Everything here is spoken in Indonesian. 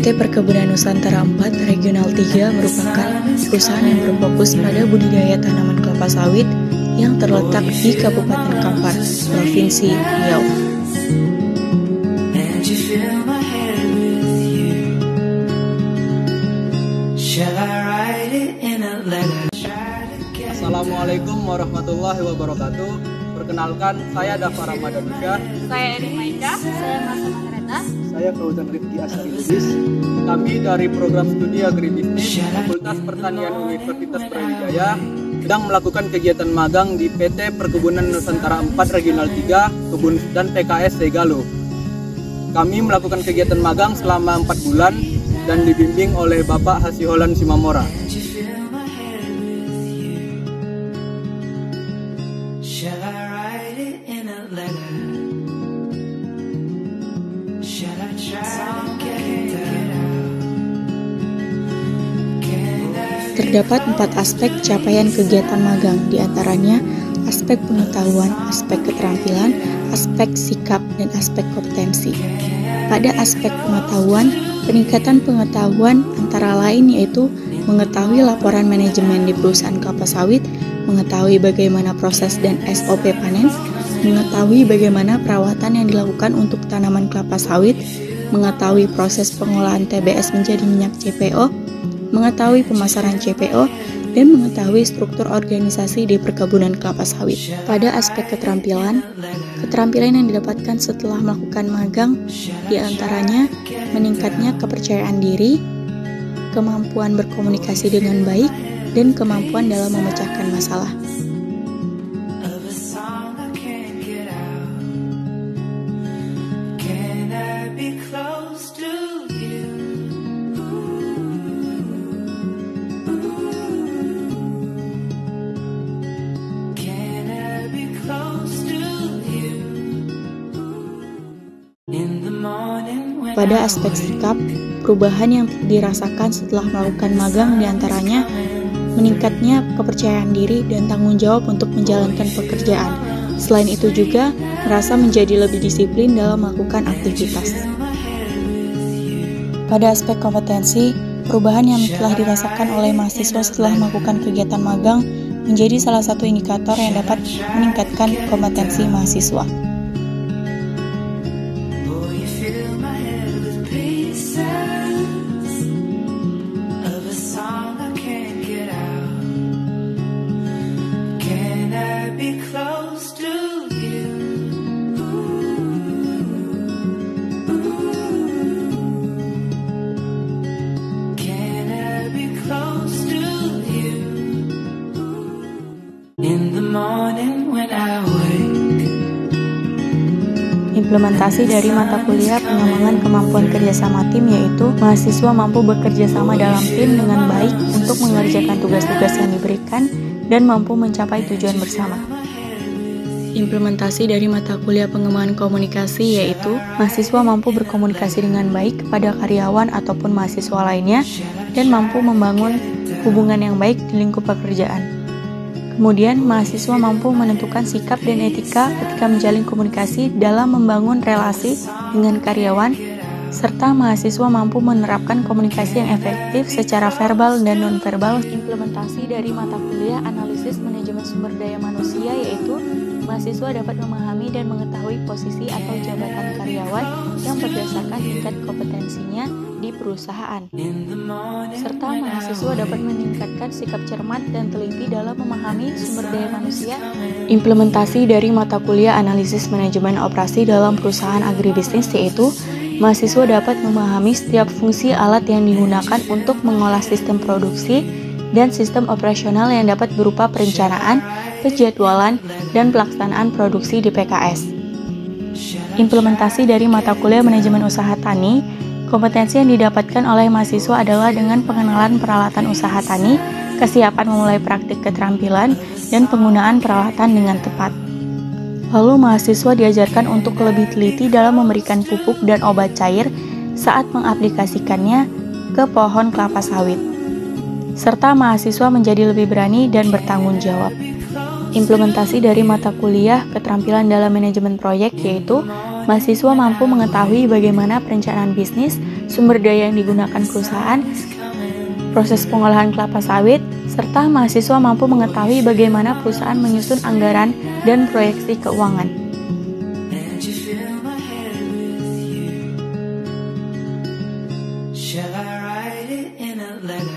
PT Perkebunan Nusantara 4 Regional 3 merupakan perusahaan yang berfokus pada budidaya tanaman kelapa sawit yang terletak di Kabupaten Kampar, Provinsi Riau. Assalamualaikum warahmatullahi wabarakatuh. Perkenalkan, saya Dafa Ramadan Syah. Saya Erin Maida. Saya Marsa Matareta. Saya Fauzan Rifki Asari Lubis. Kami dari program studi Agribisnis Fakultas Pertanian Universitas Brawijaya sedang melakukan kegiatan magang di PT Perkebunan Nusantara 4 Regional 3 Kebun dan PKS Segalo. Kami melakukan kegiatan magang selama 4 bulan dan dibimbing oleh Bapak Hasiholan Simamora. Terdapat 4 aspek capaian kegiatan magang, diantaranya aspek pengetahuan, aspek keterampilan, aspek sikap, dan aspek kompetensi. Pada aspek pengetahuan, peningkatan pengetahuan antara lain yaitu mengetahui laporan manajemen di perusahaan kelapa sawit, mengetahui bagaimana proses dan SOP panen, mengetahui bagaimana perawatan yang dilakukan untuk tanaman kelapa sawit, mengetahui proses pengolahan TBS menjadi minyak CPO, mengetahui pemasaran CPO, dan mengetahui struktur organisasi di perkebunan kelapa sawit. Pada aspek keterampilan yang didapatkan setelah melakukan magang diantaranya meningkatnya kepercayaan diri, kemampuan berkomunikasi dengan baik, dan kemampuan dalam memecahkan masalah. Pada aspek sikap, perubahan yang dirasakan setelah melakukan magang diantaranya meningkatnya kepercayaan diri dan tanggung jawab untuk menjalankan pekerjaan. Selain itu juga merasa menjadi lebih disiplin dalam melakukan aktivitas. Pada aspek kompetensi, perubahan yang telah dirasakan oleh mahasiswa setelah melakukan kegiatan magang menjadi salah satu indikator yang dapat meningkatkan kompetensi mahasiswa. Implementasi dari mata kuliah pengembangan kemampuan kerjasama tim yaitu mahasiswa mampu bekerja sama dalam tim dengan baik untuk mengerjakan tugas-tugas yang diberikan dan mampu mencapai tujuan bersama. Implementasi dari mata kuliah pengembangan komunikasi yaitu mahasiswa mampu berkomunikasi dengan baik kepada karyawan ataupun mahasiswa lainnya dan mampu membangun hubungan yang baik di lingkup pekerjaan. Kemudian, mahasiswa mampu menentukan sikap dan etika ketika menjalin komunikasi dalam membangun relasi dengan karyawan, serta mahasiswa mampu menerapkan komunikasi yang efektif secara verbal dan nonverbal. Implementasi dari mata kuliah analisis manajemen sumber daya manusia yaitu mahasiswa dapat memahami dan mengetahui posisi atau jabatan karyawan yang berdasarkan tingkat kompetensinya di perusahaan, serta mahasiswa dapat meningkatkan sikap cermat dan teliti dalam memahami sumber daya manusia. Implementasi dari mata kuliah analisis manajemen operasi dalam perusahaan agribisnis yaitu mahasiswa dapat memahami setiap fungsi alat yang digunakan untuk mengolah sistem produksi dan sistem operasional yang dapat berupa perencanaan, penjadwalan, dan pelaksanaan produksi di PKS. Implementasi dari mata kuliah manajemen usaha tani, kompetensi yang didapatkan oleh mahasiswa adalah dengan pengenalan peralatan usaha tani, kesiapan memulai praktik keterampilan, dan penggunaan peralatan dengan tepat. Lalu mahasiswa diajarkan untuk lebih teliti dalam memberikan pupuk dan obat cair saat mengaplikasikannya ke pohon kelapa sawit. Serta mahasiswa menjadi lebih berani dan bertanggung jawab. Implementasi dari mata kuliah keterampilan dalam manajemen proyek yaitu mahasiswa mampu mengetahui bagaimana perencanaan bisnis, sumber daya yang digunakan perusahaan, proses pengolahan kelapa sawit, serta mahasiswa mampu mengetahui bagaimana perusahaan menyusun anggaran dan proyeksi keuangan. Shall I write it in a letter?